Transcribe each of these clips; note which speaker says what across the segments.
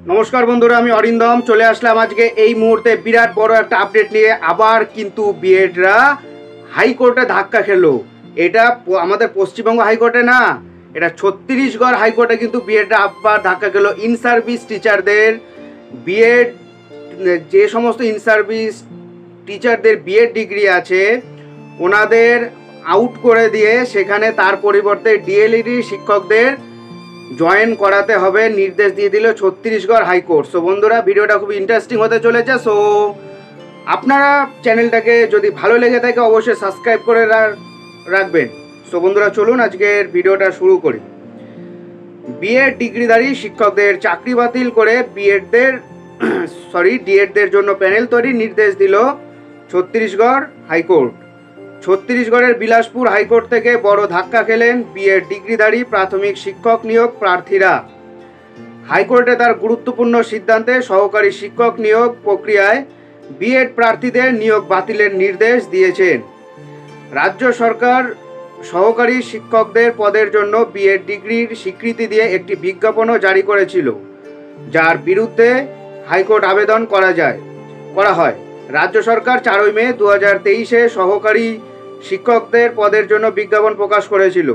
Speaker 1: নমস্কার বন্ধুরা, আমি অরিন্দম চলে আসলাম আজকে এই মুহূর্তে বিরাট বড় একটা আপডেট নিয়ে। আবার কিন্তু বিএডরা হাইকোর্টে ধাক্কা খেলো। এটা আমাদের পশ্চিমবঙ্গ হাইকোর্টে না, এটা ছত্তিশগড় হাইকোর্টে কিন্তু বিএডরা আবার ধাক্কা খেলো। ইন সার্ভিস টিচারদের বিএড, যে সমস্ত ইন সার্ভিস টিচারদের বিএড ডিগ্রি আছে ওনাদের আউট করে দিয়ে সেখানে তার পরিবর্তে ডিএলইডি শিক্ষকদের জয়েন করাতে হবে নির্দেশ দিয়ে দিল ছত্তিশগড় হাইকোর্ট। সো বন্ধুরা, ভিডিওটা খুব ইন্টারেস্টিং হতে চলেছে। সো আপনারা চ্যানেলটাকে যদি ভালো লেগে থাকে অবশ্যই সাবস্ক্রাইব করে রাখবেন। সো বন্ধুরা, চলুন আজকের ভিডিওটা শুরু করি। বিএড ডিগ্রিধারী শিক্ষকদের চাকরি বাতিল করে ডিএডদের জন্য প্যানেল তৈরির নির্দেশ দিল ছত্তিশগড় হাইকোর্ট। ছত্তিশগড়ের বিলাসপুর হাইকোর্ট থেকে বড় ধাক্কা খেলেন বিএড ডিগ্রিধারী প্রাথমিক শিক্ষক নিয়োগ প্রার্থীরা। হাইকোর্টে তার গুরুত্বপূর্ণ সিদ্ধান্তে সহকারী শিক্ষক নিয়োগ প্রক্রিয়ায় বিএড প্রার্থীদের নিয়োগ বাতিলের নির্দেশ দিয়েছেন। রাজ্য সরকার সহকারী শিক্ষকদের পদের জন্য বিএড ডিগ্রির স্বীকৃতি দিয়ে একটি বিজ্ঞাপনও জারি করেছিল, যার বিরুদ্ধে হাইকোর্ট আবেদন করা হয়। রাজ্য সরকার 4 মে 2023-এ সহকারী শিক্ষকদের পদের জন্য বিজ্ঞাপন প্রকাশ করেছিল।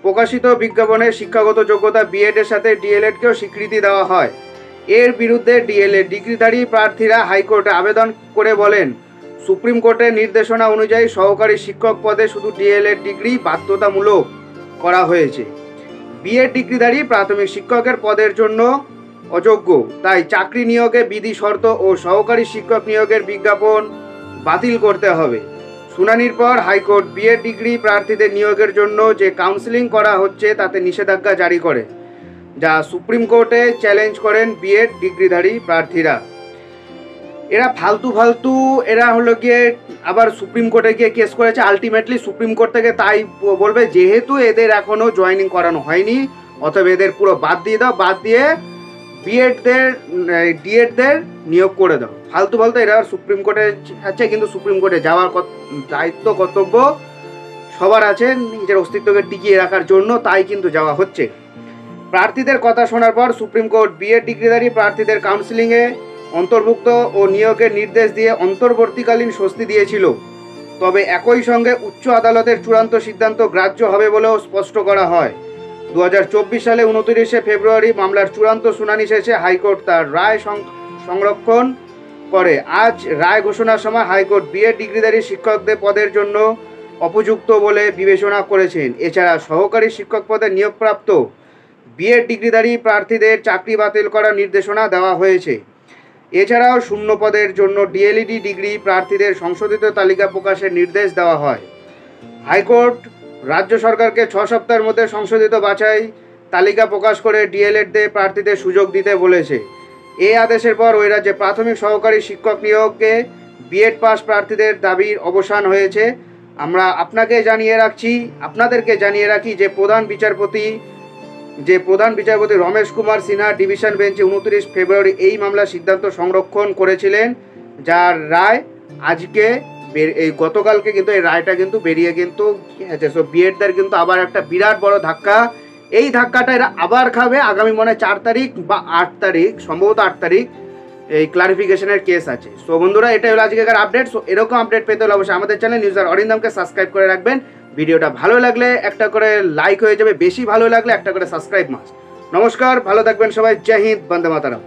Speaker 1: প্রকাশিত বিজ্ঞাপনে শিক্ষাগত যোগ্যতা বিএডের সাথে ডিএলএডকেও স্বীকৃতি দেওয়া হয়। এর বিরুদ্ধে ডিএলএড ডিগ্রিধারী প্রার্থীরা হাইকোর্টে আবেদন করে বলেন, সুপ্রিম কোর্টের নির্দেশনা অনুযায়ী সহকারী শিক্ষক পদে শুধু ডিএলএড ডিগ্রি বাধ্যতামূলক করা হয়েছে। বিএড ডিগ্রিধারী প্রাথমিক শিক্ষকের পদের জন্য অযোগ্য, তাই চাকরি নিয়োগে বিধি শর্ত ও সহকারী শিক্ষক নিয়োগের বিজ্ঞাপন বাতিল করতে হবে। শুনানির পর হাইকোর্ট বিএড ডিগ্রি প্রার্থীদের নিয়োগের জন্য যে কাউন্সেলিং করা হচ্ছে তাতে নিষেধাজ্ঞা জারি করে, যা সুপ্রিম কোর্টে চ্যালেঞ্জ করেন বিএড ডিগ্রিধারী প্রার্থীরা। এরা ফালতু এরা হলো গিয়ে আবার সুপ্রিম কোর্টে গিয়ে কেস করেছে। আলটিমেটলি সুপ্রিম কোর্ট থেকে তাই বলবে, যেহেতু এদের এখনও জয়েনিং করানো হয়নি অথবা এদের পুরো বাদ দিয়ে দাও, বাদ দিয়ে ডিএডদের নিয়োগ করে দাও। ফালতু এরা সুপ্রিম কোর্টে আছে, কিন্তু সুপ্রিম কোর্টে যাওয়ার দায়িত্ব কর্তব্য সবার আছে নিজের অস্তিত্বকে টিকিয়ে রাখার জন্য, তাই কিন্তু যাওয়া হচ্ছে। প্রার্থীদের কথা শোনার পর সুপ্রিম কোর্ট বিএড ডিগ্রিধারী প্রার্থীদের কাউন্সেলিংয়ে অন্তর্ভুক্ত ও নিয়োগের নির্দেশ দিয়ে অন্তর্বর্তীকালীন স্বস্তি দিয়েছিল। তবে একই সঙ্গে উচ্চ আদালতের চূড়ান্ত সিদ্ধান্ত গ্রাহ্য হবে বলেও স্পষ্ট করা হয়। 2024 সালে 29শে ফেব্রুয়ারি মামলার চূড়ান্ত শুনানি শেষে হাইকোর্ট তার রায় সংরক্ষণ করে। আজ রায় ঘোষণার সময় হাইকোর্ট বিএড ডিগ্রিধারী শিক্ষকদের পদের জন্য উপযুক্ত বলে বিবেচনা করেছেন। এছাড়া সহকারী শিক্ষক পদে নিয়োগপ্রাপ্ত বিএড ডিগ্রিধারী প্রার্থীদের চাকরি বাতিল করার নির্দেশনা দেওয়া হয়েছে। এছাড়াও শূন্য পদের জন্য ডিএলইডি ডিগ্রি প্রার্থীদের সংশোধিত তালিকা প্রকাশের নির্দেশ দেওয়া হয়। হাইকোর্ট রাজ্য সরকারকে 6 সপ্তাহের মধ্যে সংশোধিত বাছাই তালিকা প্রকাশ করে ডিএলএড প্রার্থীদের সুযোগ দিতে বলেছে। এই আদেশের পর ওই রাজ্যে প্রাথমিক সহকারী শিক্ষক নিয়োগে বিএড পাস প্রার্থীদের দাবির অবসান হয়েছে। আমরা আপনাদেরকে জানিয়ে রাখি যে প্রধান বিচারপতি রমেশ কুমার সিনহা ডিভিশন বেঞ্চে 29 ফেব্রুয়ারি এই মামলার সিদ্ধান্ত সংরক্ষণ করেছিলেন, যার রায় গতকালকে কিন্তু এই রায়টা কিন্তু বেরিয়ে কিন্তু গেছে। সো বিএডদের কিন্তু আবার একটা বিরাট বড় ধাক্কা। এই ধাক্কাটা এরা আবার খাবে আগামী 4 তারিখ বা 8 তারিখ, সম্ভবত 8 তারিখ এই ক্লারিফিকেশনের কেস আছে। সো বন্ধুরা, এটাই হলো আজকের আপডেট। সো এরকম আপডেট পেতে হলে অবশ্যই আমাদের চ্যানেল নিউজার অরিন্দমকে সাবস্ক্রাইব করে রাখবেন। ভিডিওটা ভালো লাগলে একটা করে লাইক হয়ে যাবে, বেশি ভালো লাগলে একটা করে সাবস্ক্রাইব মাস্ট। নমস্কার, ভালো থাকবেন সবাই। জয় হিন্দ, বন্দে মাতরম।